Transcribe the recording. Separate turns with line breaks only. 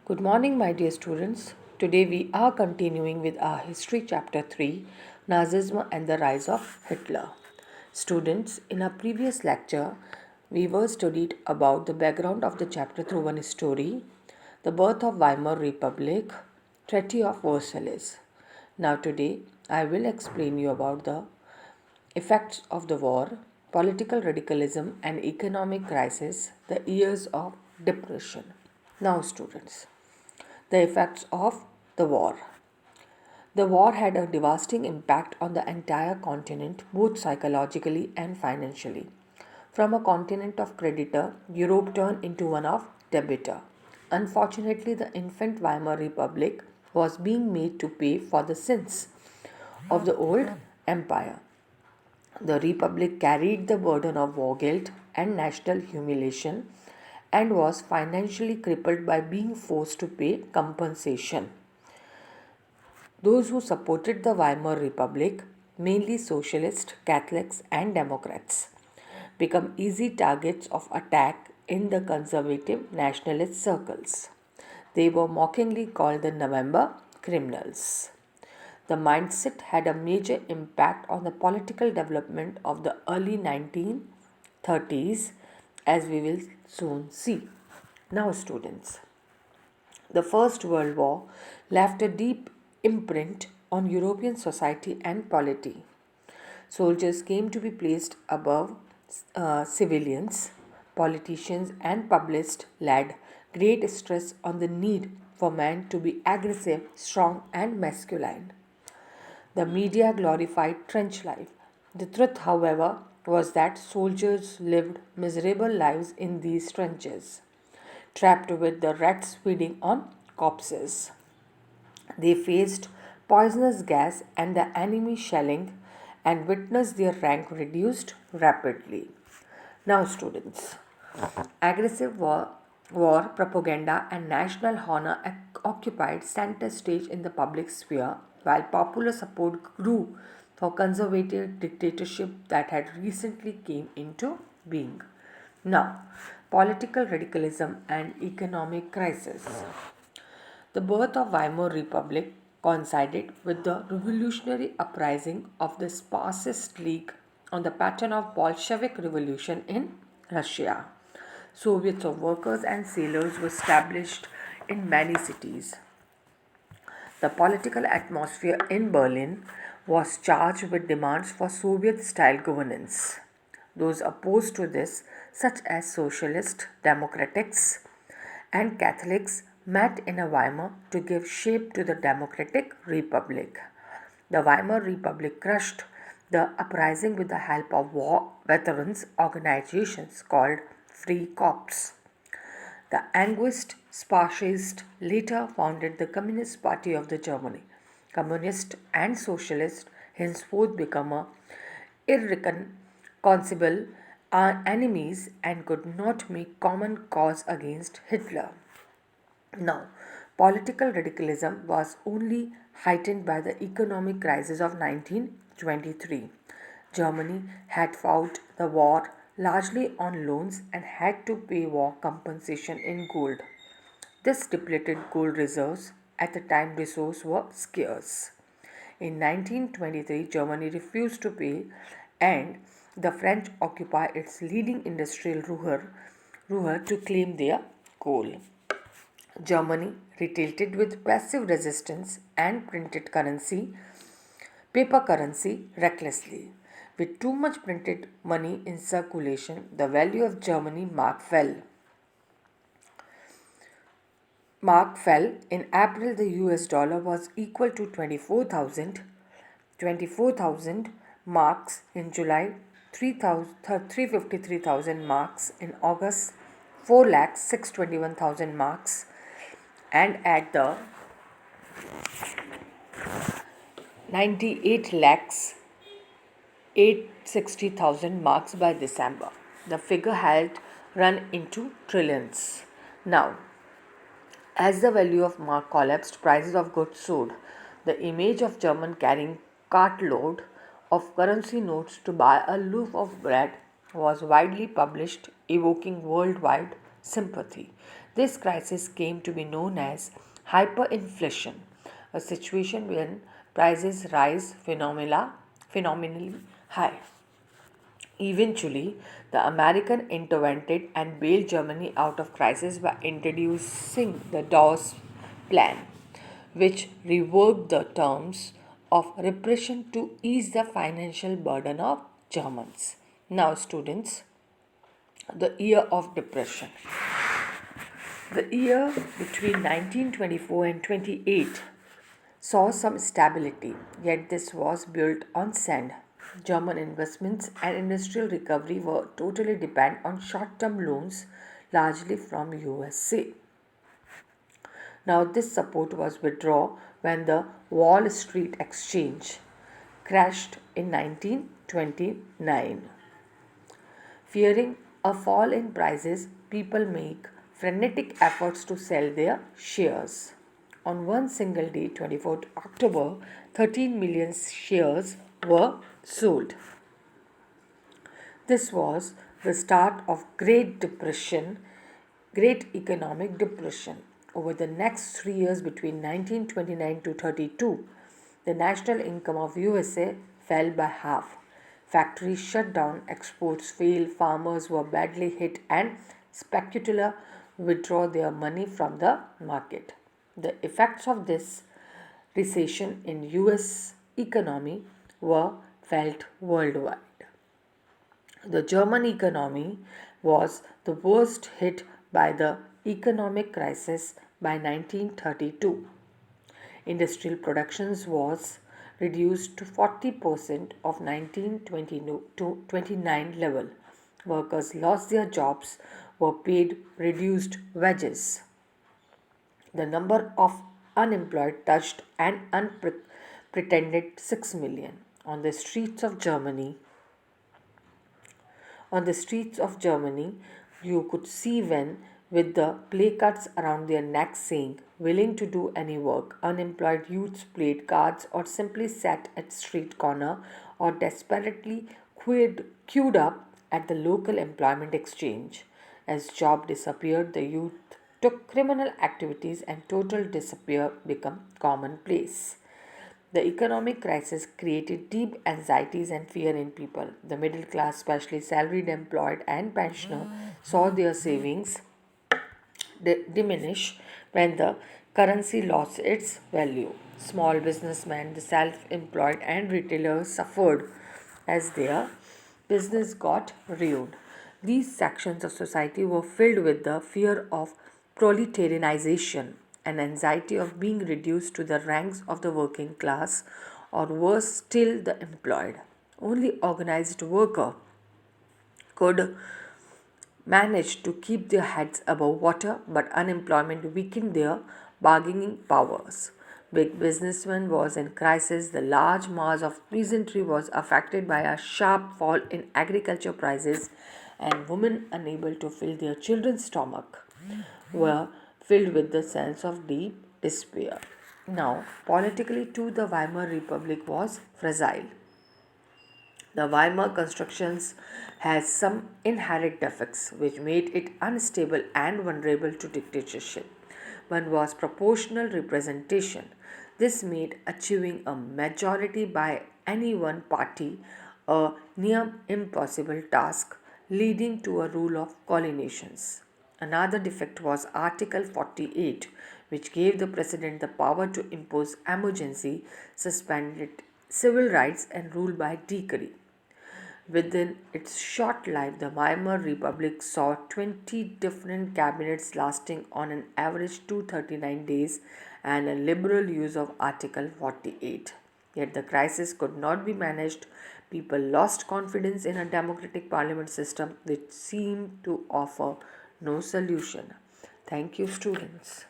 Good morning, my dear students. Today we are continuing with our history chapter 3, Nazism and the rise of Hitler. Students, in our previous lecture, we were studied about the background of the chapter through one story, the birth of Weimar Republic, Treaty of Versailles. Now today I will explain you about the effects of the war, political radicalism and economic crisis, the years of depression. Now students, the effects of the war. The war had a devastating impact on the entire continent, both psychologically and financially. From a continent of creditor, Europe turned into one of debtor. Unfortunately, the infant Weimar Republic was being made to pay for the sins of the old empire. The Republic carried the burden of war guilt and national humiliation and was financially crippled by being forced to pay compensation. Those who supported the Weimar Republic, mainly socialists, Catholics, and Democrats, become easy targets of attack in the conservative nationalist circles. They were mockingly called the November criminals. The mindset had a major impact on the political development of the early 1930s, as we will soon see. Now, students, the First World War left a deep imprint on European society and polity. Soldiers came to be placed above civilians. Politicians and publicists laid great stress on the need for men to be aggressive, strong, and masculine. The media glorified trench life. The truth, however, was that soldiers lived miserable lives in these trenches, trapped with the rats feeding on corpses. They faced poisonous gas and the enemy shelling and witnessed their rank reduced rapidly. Now, students, aggressive war propaganda and national honor occupied center stage in the public sphere, while popular support grew for conservative dictatorship that had recently came into being. Now, political radicalism and economic crisis. The birth of Weimar Republic coincided with the revolutionary uprising of the Spartacist League on the pattern of Bolshevik revolution in Russia. Soviets of workers and sailors were established in many cities. The political atmosphere in Berlin was charged with demands for Soviet style governance. Those opposed to this, such as socialist democrats and Catholics, met in a Weimar to give shape to the Democratic Republic. The Weimar Republic crushed the uprising with the help of war veterans organizations called Free Corps. The anguished Spartacists later founded the Communist Party of the Germany. Communists and socialists henceforth become irreconcilable enemies and could not make common cause against Hitler. Now, political radicalism was only heightened by the economic crisis of 1923. Germany had fought the war largely on loans and had to pay war compensation in gold. This depleted gold reserves at the time resources were scarce. In 1923, Germany refused to pay and the French occupied its leading industrial ruhr to claim their coal. Germany retaliated with passive resistance and printed paper currency recklessly. With too much printed money in circulation, the value of Germany mark fell. In April, the US dollar was equal to 24,000 marks. In July, 353,000 marks. In August, 4,621,000 marks. And at the 98 lakhs 860,000 marks by December. The figure had run into trillions. Now, as the value of mark collapsed, prices of goods soared. The image of German carrying cartload of currency notes to buy a loaf of bread was widely published, evoking worldwide sympathy. This crisis came to be known as hyperinflation, a situation when prices rise phenomenally high. Eventually, the American intervened and bailed Germany out of crisis by introducing the Dawes Plan, which reworked the terms of repression to ease the financial burden of Germans. Now, students, the year of depression. The year between 1924 and 28 saw some stability, yet this was built on sand. German investments and industrial recovery were totally dependent on short-term loans, largely from USA. Now this support was withdrawn when the Wall Street Exchange crashed in 1929. Fearing a fall in prices, people make frenetic efforts to sell their shares. On one single day, 24th October, 13 million shares were sold. This was the start of Great Economic Depression. Over the next 3 years between 1929 to 32, the national income of USA fell by half. Factories shut down, exports failed, farmers were badly hit, and speculators withdraw their money from the market. The effects of this recession in US economy were felt worldwide. The German economy was the worst hit by the economic crisis by 1932. Industrial production was reduced to 40% of 1929 level. Workers lost their jobs, were paid reduced wages. The number of unemployed touched an unpretended 6 million. On the streets of Germany, you could see men with the placards around their necks saying, willing to do any work. Unemployed youths played cards or simply sat at street corner or desperately queued up at the local employment exchange. As job disappeared, the youth took criminal activities and total disappear become commonplace. The economic crisis created deep anxieties and fear in people. The middle class, especially salaried employed and pensioner, saw their savings diminish when the currency lost its value. Small businessmen, the self employed, and retailers suffered as their business got ruined. These sections of society were filled with the fear of proletarianization and anxiety of being reduced to the ranks of the working class or worse still the employed. Only organized worker could manage to keep their heads above water, but unemployment weakened their bargaining powers. Big businessman was in crisis. The large mass of peasantry was affected by a sharp fall in agriculture prices, and women unable to fill their children's stomach were filled with the sense of deep despair. Now, politically too, the Weimar Republic was fragile. The Weimar constructions has some inherent defects which made it unstable and vulnerable to dictatorship. One was proportional representation. This made achieving a majority by any one party a near impossible task, leading to a rule of coalitions. Another defect was Article 48, which gave the president the power to impose emergency, suspended civil rights, and rule by decree. Within its short life, the Weimar Republic saw 20 different cabinets lasting on an average 239 days and a liberal use of Article 48. Yet the crisis could not be managed. People lost confidence in a democratic parliament system which seemed to offer no solution. Thank you, students.